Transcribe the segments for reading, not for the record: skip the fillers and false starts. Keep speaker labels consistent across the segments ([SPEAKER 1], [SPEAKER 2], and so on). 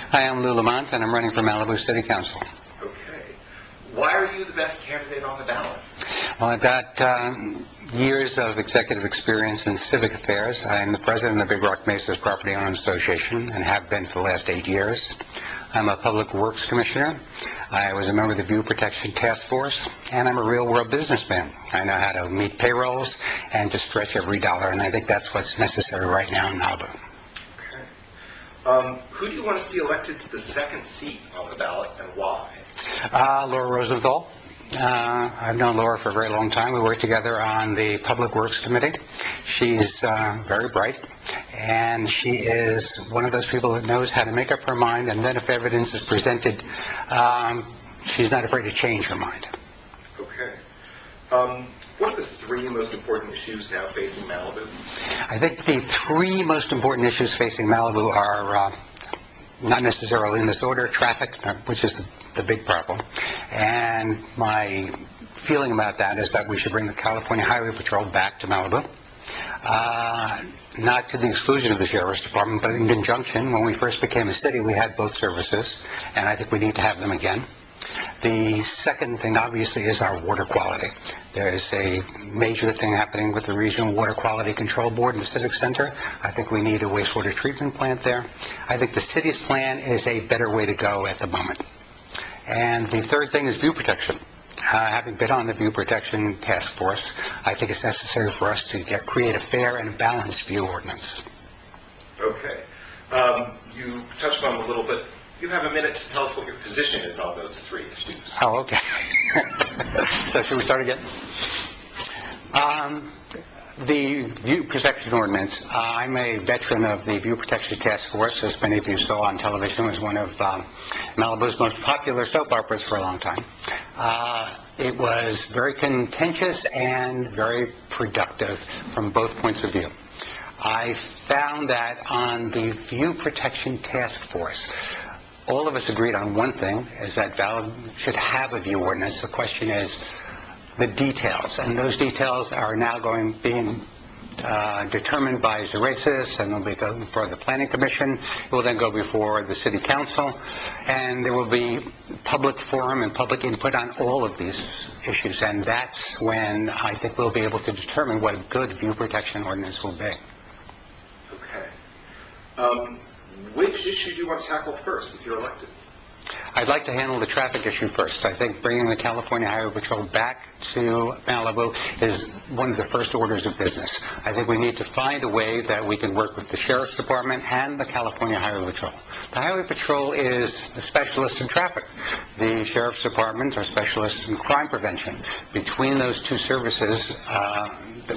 [SPEAKER 1] Hi, I'm Monte, and I'm running for Malibu City Council.
[SPEAKER 2] Okay. Why are you the best candidate on the ballot?
[SPEAKER 1] Well, I've got years of executive experience in civic affairs. I'm the president of Big Rock Mesa's Property Owners Association and have been for the last 8 years. I'm a public works commissioner. I was a member of the View Protection Task Force, and I'm a real-world businessman. I know how to meet payrolls and to stretch every dollar, and I think that's what's necessary right now in Malibu.
[SPEAKER 2] Who do you want to see elected to the second seat on the ballot, and why?
[SPEAKER 1] Laura Rosenthal. I've known Laura for a very long time. We worked together on the Public Works Committee. She's very bright, and she is one of those people that knows how to make up her mind, and then if evidence is presented, she's not afraid to change her mind.
[SPEAKER 2] Okay. What are the three most important issues now facing Malibu?
[SPEAKER 1] I think the three most important issues facing Malibu are not necessarily in this order: traffic, which is the big problem, and my feeling about that is that we should bring the California Highway Patrol back to Malibu, not to the exclusion of the Sheriff's Department, but in conjunction. When we first became a city, we had both services, and I think we need to have them again. The second thing, obviously, is our water quality. There is a major thing happening with the Regional Water Quality Control Board in the Civic Center. I think we need a wastewater treatment plant there. I think the city's plan is a better way to go at the moment. And the third thing is view protection. Having been on the View Protection Task Force, I think it's necessary for us to create a fair and balanced view ordinance.
[SPEAKER 2] Okay. You touched on it a little bit. You have a minute to tell us what your position is on those three issues.
[SPEAKER 1] Oh, okay. So should we start again? The View Protection Ordinance, I'm a veteran of the View Protection Task Force, as many of you saw on television. It was one of Malibu's most popular soap operas for a long time. It was very contentious and very productive from both points of view. I found that on the View Protection Task Force, all of us agreed on one thing, is that Malibu should have a view ordinance. The question is the details, and those details are now being determined by Zeracis, and they'll be going before the Planning Commission. It will then go before the City Council, and there will be public forum and public input on all of these issues, and that's when I think we'll be able to determine what a good view protection ordinance will be.
[SPEAKER 2] Okay. Which issue do you want to tackle first if you're elected?
[SPEAKER 1] I'd like to handle the traffic issue first. I think bringing the California Highway Patrol back to Malibu is one of the first orders of business. I think we need to find a way that we can work with the Sheriff's Department and the California Highway Patrol. The Highway Patrol is a specialist in traffic. The Sheriff's Department are specialists in crime prevention. Between those two services,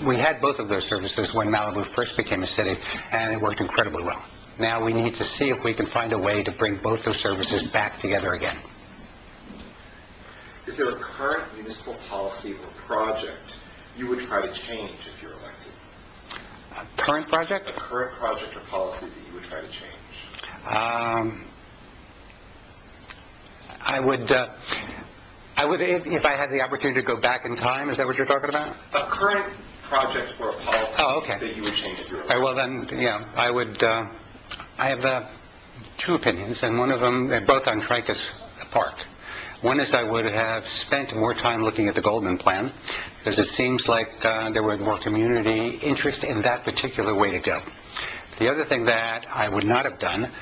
[SPEAKER 1] we had both of those services when Malibu first became a city, and it worked incredibly well. Now we need to see if we can find a way to bring both those services back together again.
[SPEAKER 2] Is there a current municipal policy or project you would try to change if you're elected?
[SPEAKER 1] A current project?
[SPEAKER 2] A current project or policy that you would try to change?
[SPEAKER 1] I would, if I had the opportunity to go back in time. Is that what you're talking about?
[SPEAKER 2] A current project or a policy that you would change if you were elected.
[SPEAKER 1] Well, then, yeah, I would. I have two opinions, and one of them, they're both on Tricus Park. One is I would have spent more time looking at the Goldman Plan, because it seems like there was more community interest in that particular way to go. The other thing that I would not have done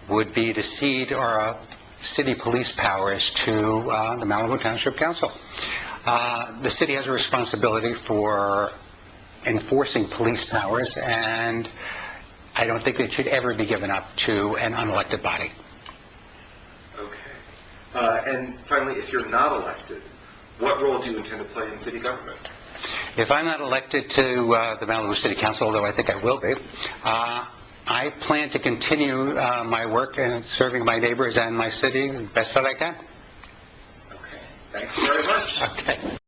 [SPEAKER 1] would be to cede our city police powers to the Malibu Township Council. The city has a responsibility for enforcing police powers, and I don't think it should ever be given up to an unelected body.
[SPEAKER 2] Okay. And finally, if you're not elected, what role do you intend to play in city government?
[SPEAKER 1] If I'm not elected to the Malibu City Council, although I think I will be, I plan to continue my work in serving my neighbors and my city the best that I can.
[SPEAKER 2] Okay. Thanks very much.
[SPEAKER 1] Okay.